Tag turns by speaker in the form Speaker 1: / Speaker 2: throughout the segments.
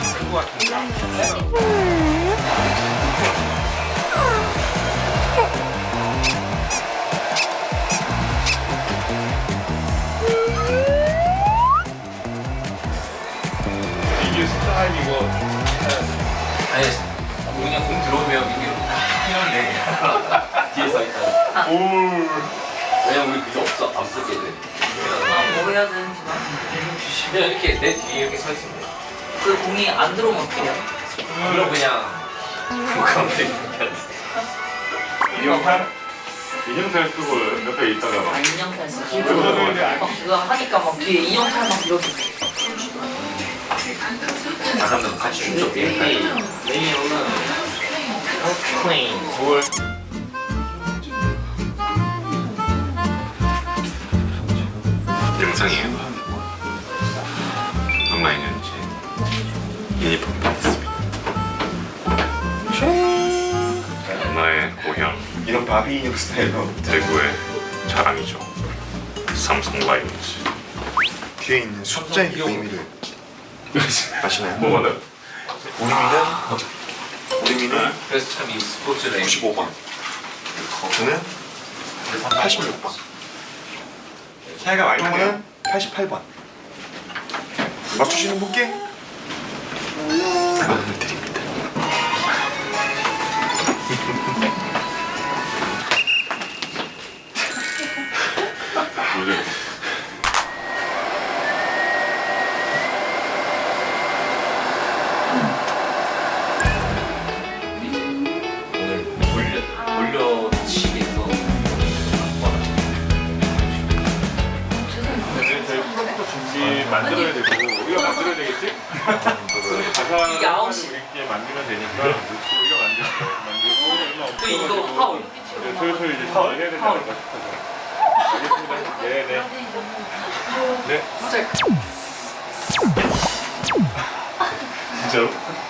Speaker 1: 될것 같은데. 이게 스타일이고.
Speaker 2: 아니 그냥 공 들어오면 이게 피하는데 뒤에 서 있다. 왜냐면 우리 그게 없어 안 쓰게 돼.
Speaker 3: 뭐 해야 되는지 나.
Speaker 2: 그냥 이렇게 내 뒤에 이렇게 서 있으면 돼.
Speaker 3: 그 공이 안 들어오면 어떻게 해요?
Speaker 2: 그럼 그냥 뭐 가운데 이렇게 하지.
Speaker 1: 인형탈 쓰고 옆에 있다가 막.
Speaker 3: 인형탈 쓰고.
Speaker 1: 그거는 이제
Speaker 3: 막 그거 하니까 막 뒤에 인형탈 막 이렇게.
Speaker 2: 아 그럼 같이 춤춰. 레이어는 클린 돌.
Speaker 4: 영상이에요. 온라인 연재 유니폼 받았습니다. 나의 고향
Speaker 1: 이런 바비 인형 스타일로.
Speaker 4: 대구의 자랑이죠. 삼성 라이온즈.
Speaker 1: 뒤에 있는 숫자의 의미를 아시나요?
Speaker 4: 뭐가 나?
Speaker 1: 우리미는
Speaker 2: 그래서 참 이 스포츠를
Speaker 1: 95번. 저는 86번. 차이가 많이 나네요. 88번. 맞추시는 분께
Speaker 4: 그만을 드립니다. 요즘
Speaker 2: 오늘 돌려치기에서
Speaker 1: 저희 프로부터 준비 만들어야 되고 우리가 만들어야 되겠지? 가사를
Speaker 3: 이게 9시.
Speaker 1: 우리끼리 만들면 되니까 우리가 만들고 얼마
Speaker 3: 그 이거
Speaker 1: 없어가지고
Speaker 3: 파울.
Speaker 1: 슬슬 이제 준비해야 되지 않을까 싶어서. 알겠습니다. 네네. 네. 진짜로?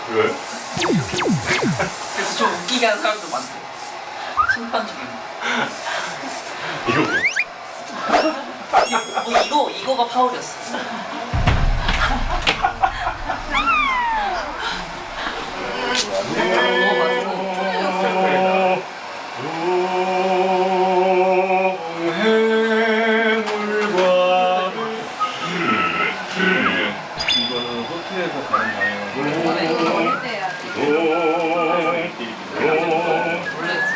Speaker 1: 그거요?
Speaker 3: 그래서 좀 웃기게 하는 사람도 많대. 심판 중에.
Speaker 1: 이거 뭐?
Speaker 3: 이거가 파울이었어.
Speaker 1: 이거는 호텔에서 가는 방향으로.
Speaker 3: 원래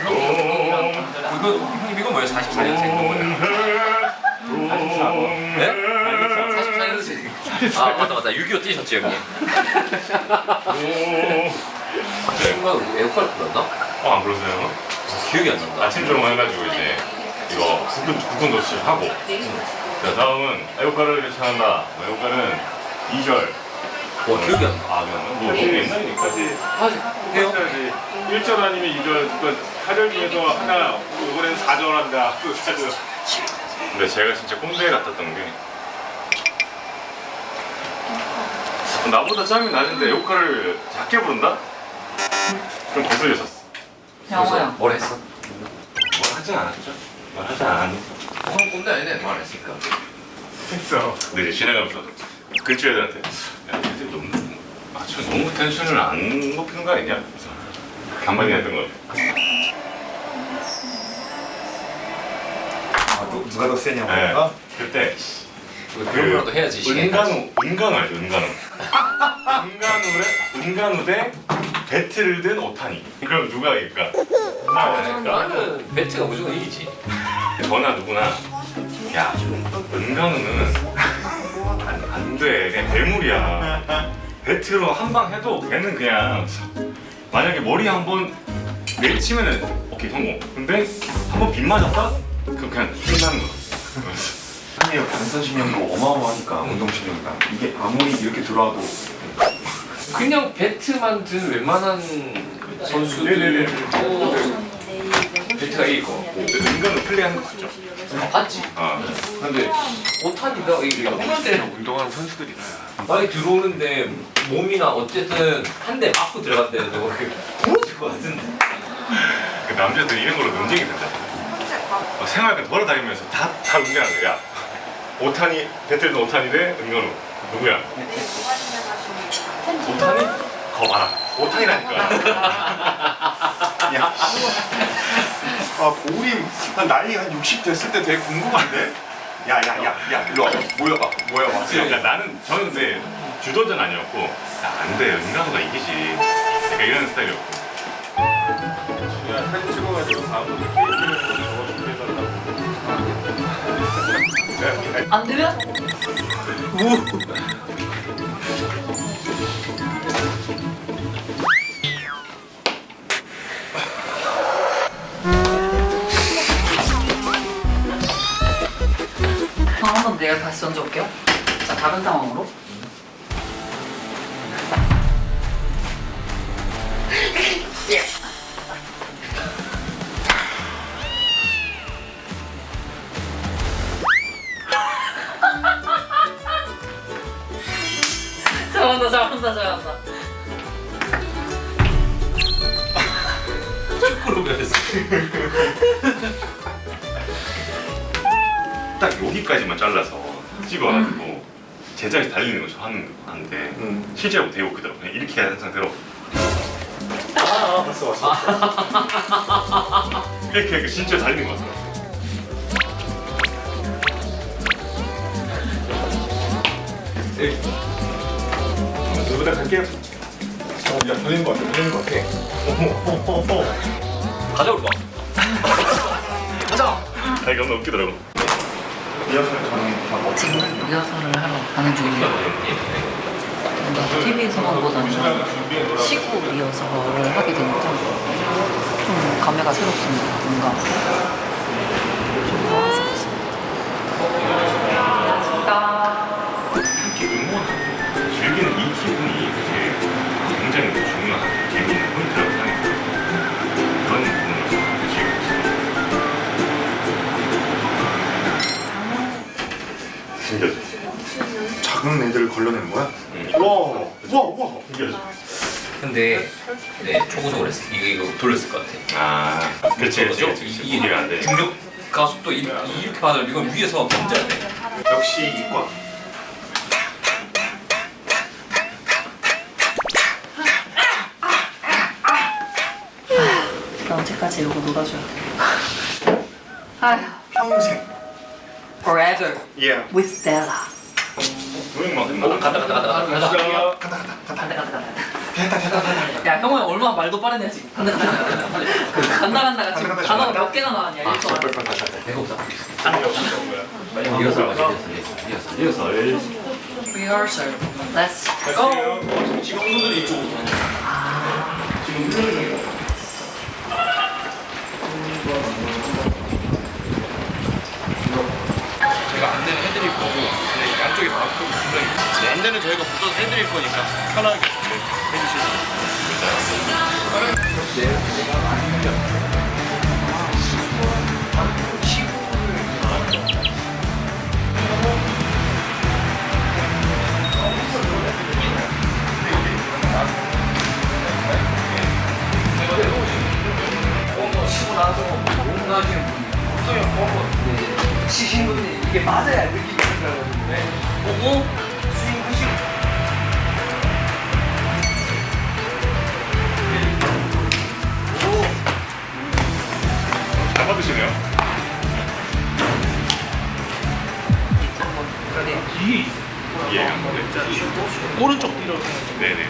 Speaker 3: 굴렁굴렁이랑
Speaker 2: 형님 이거 뭐예요? 44년생 거예요?
Speaker 1: 44번.
Speaker 2: 네? 44년생. 아 맞다 6.25 뛰셨지 형님? 순간 에어컨을 불렀나?
Speaker 4: 안 그러세요?
Speaker 2: 기억이 안 난다.
Speaker 4: 아침 조롱 해가지고 이제 이거 국군 도시 하고 자 다음은 애국가를 예찬한다. 애국가는 2절.
Speaker 2: 와 기억이 안 나.
Speaker 4: 아 그냥 뭐 너무 옛날이니까.
Speaker 2: 하지 해요?
Speaker 1: 해야지. 1절 아니면 2절, 4절 중에서 하나, 이번에는 4절 한다. 또 4절.
Speaker 4: 근데 제가 진짜 꼰대 같았던 게 나보다 짬이 낮은데 애국가를 작게 부른다? 그럼 거슬렸었어.
Speaker 3: 영호야.
Speaker 2: 뭘 했어?
Speaker 4: 뭘 하진 않았죠? 뭘 하진 않았는데
Speaker 2: 형 꼰대 아니네 말했으니까.
Speaker 4: 했어. 근데 이제 지나가면서 근처 애들한테 야 애들 너무 저 너무 텐션을 안 높이는 거 아니냐? 그래서 한마디 했던 거 같아.
Speaker 1: 누가 더 세냐고.
Speaker 4: 네. 그때
Speaker 2: 그런 거라도 해야지.
Speaker 4: 은간우 알죠? 은간우 대 배트를 든 오타니. 그럼 누가 이길까?
Speaker 2: 나는 배트가 무조건 이기지.
Speaker 4: 저나 누구나 야 은간우는 안 돼. 그냥 괴물이야. 배트로 한 방 해도 걔는 그냥 만약에 머리 한번 내리치면은 오케이 성공. 근데 한 번 빗 맞았다? 그럼 그냥 끝나는 거야.
Speaker 1: 한이요 반사신경도 어마어마하니까 운동신경이가 이게 아무리 이렇게 들어와도
Speaker 2: 그냥 배트만 든 웬만한 선수들 배트가 이길 거 같고.
Speaker 4: 은간우 플레이하는 거 봤죠?
Speaker 2: 봤지?
Speaker 4: 아.
Speaker 2: 근데 오타니가 이게 홈런 때는
Speaker 1: 운동하는 선수들이라
Speaker 2: 많이 들어오는데 몸이나 어쨌든 한 대 맞고 들어갔대도 부러질 것 같은데.
Speaker 4: 그 남자들 이런 걸로 논쟁이 된다. 생활과 돌아다니면서 다 논쟁하는 거야. 오타니 배틀은 오타니 대 은간우 누구야? 오타니? 거 봐라. 오타이라니까.
Speaker 1: 야, 아 고우림 한 나이 한 60 됐을 때 되게 궁금한데? 야야야야 일로 와 모여봐 모여봐.
Speaker 4: 그러니까 저는 근데 주도자는 아니었고 안 돼. 은간호가 이기지. 약간 이런 스타일이었고.
Speaker 1: 야 사진 찍어가지고 다음부터 케이크를 저거 준비해달라고.
Speaker 3: 안 되면? 한번 내가 다시 던져볼게요. 자, 다른 상황으로. 잘한다.
Speaker 2: 축구로 변했어.
Speaker 4: 딱 여기까지만 잘라서 찍어가지고 제자리 달리는 거 하는데 실제로 되고 그대로 그냥 이렇게 한 상태로
Speaker 1: 왔어.
Speaker 4: 이렇게 진짜 달리는 거 같아.
Speaker 1: 너보다 갈게요. 야 돌리는 거 같아. 돌리는 거 같아.
Speaker 2: 가져올 거.
Speaker 4: 아니 너무 웃기더라고.
Speaker 1: 리허설 저는 다 멋지고.
Speaker 3: 지금 리허설을 하러 가는 중이에요. 뭔가 TV에서만보다는 시구 리허설을 하게 되니까 좀 감회가 새롭습니다. 뭔가 좀 좋아했었습니다.
Speaker 4: 이렇게 응원하고 즐기는 이 기분이 사실 굉장히 중요한 재미있는 포인트라고 생각해요. 그런 부분을 즐기고 있어요. 신기하죠?
Speaker 1: 작은 애들을 걸러내는 거야? 와.
Speaker 4: 신기하죠?
Speaker 2: 근데 네 초고속으로 했어. 이거 돌렸을 것 같아.
Speaker 4: 아, 그렇지. 이해가 안 돼.
Speaker 2: 중력 가속도 이렇게 받으면 이건 위에서 던져야 돼.
Speaker 1: 역시 이과.
Speaker 3: 나 언제까지 이러고 놀아줘야 돼. 아휴,
Speaker 1: 평생.
Speaker 3: forever
Speaker 1: Yeah.
Speaker 3: with Stella.
Speaker 4: 조용만
Speaker 2: 간다.
Speaker 3: 간다. 야, 형은 얼마나 말도 빠르냐 지금. 간다가 지금 단어가 몇 개나 나왔냐 이거.
Speaker 2: 내가 없다. 리허설 맞지? 리허설.
Speaker 3: Rehearsal. Let's go.
Speaker 1: 직원분들이 이쪽으로.
Speaker 5: 제가 안내는 해드릴 거고 네, 양쪽에 바꾸고 분명히 네, 안내는 저희가 붙어서 해드릴 거니까 편하게 해주시면
Speaker 3: 치고 나서 뭔가 지금 치신 분이 이게 맞아야 느끼게 생각하는데 보고 스윙하시고
Speaker 4: 잘 받으시네요. 예,
Speaker 5: 오른쪽 뒤로
Speaker 4: 네네.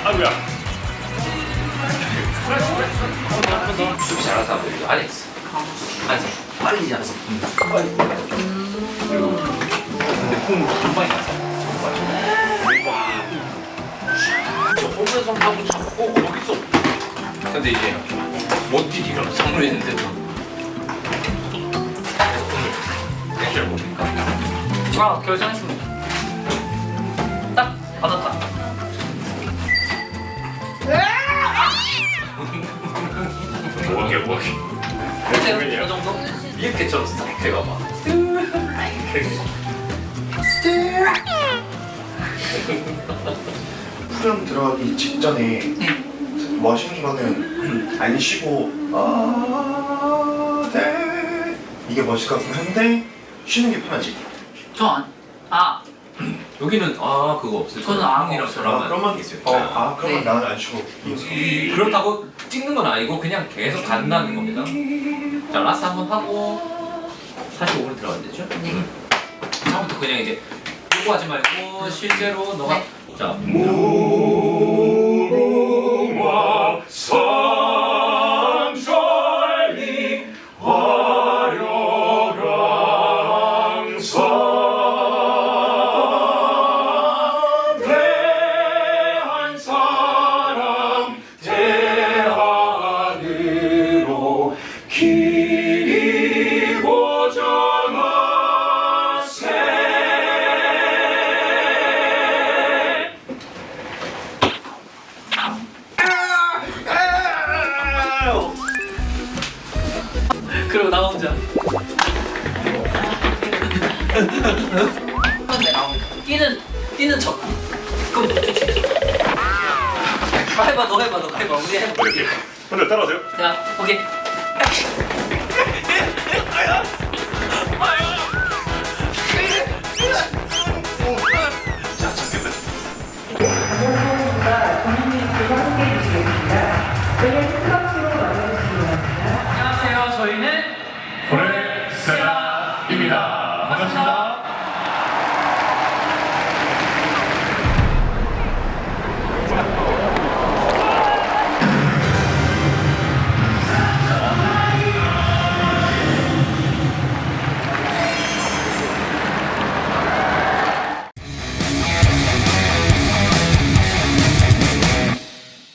Speaker 4: 아구야.
Speaker 2: 수비 잘하는 사람들이 안에 있어. 안에서 빨리 잡았어. 빨리. 그리고 근데 폼을 금방이 갔어. 홈에서 하고 잡고 여기서. 근데 이제 못 뛰기가 상으로 했는데도 계속 폼을 땡겨를 못니까.
Speaker 3: 아, 결정했습니다. 딱 받았다.
Speaker 4: 뭐게.
Speaker 3: 어때요? 이 정도?
Speaker 2: 이렇게처럼 싹 해가봐.
Speaker 1: 후렴 들어가기 직전에
Speaker 3: 네.
Speaker 1: 뭐 하시는 거는 안 쉬고 네 이게 멋있을 것 같긴 한데 쉬는 게 편하지.
Speaker 2: 여기는 그거 없어요.
Speaker 3: 저는 안
Speaker 2: 형이랑
Speaker 3: 없어요.
Speaker 2: 저랑은
Speaker 1: 그런 건 있어요. 그러면
Speaker 3: 네.
Speaker 1: 나는 안 쉬고.
Speaker 2: 그렇다고 찍는 건 아니고 그냥 계속 간다는 겁니다. 자 라스트 한번 하고 45분 들어가야 되죠?
Speaker 3: 네.
Speaker 2: 처음부터 그냥 이제 요거 하지 말고 실제로 너가 자
Speaker 4: 무궁화 산천리 화려랑산 대한 사람 대안으로 길이고 전하세.
Speaker 3: 그리고 나 혼자. 근데 뛰는 척. 그럼 해봐, 너 해봐. 우리 해봐.
Speaker 4: 이렇게 혼자 따라하세요?
Speaker 3: 자, 오케이.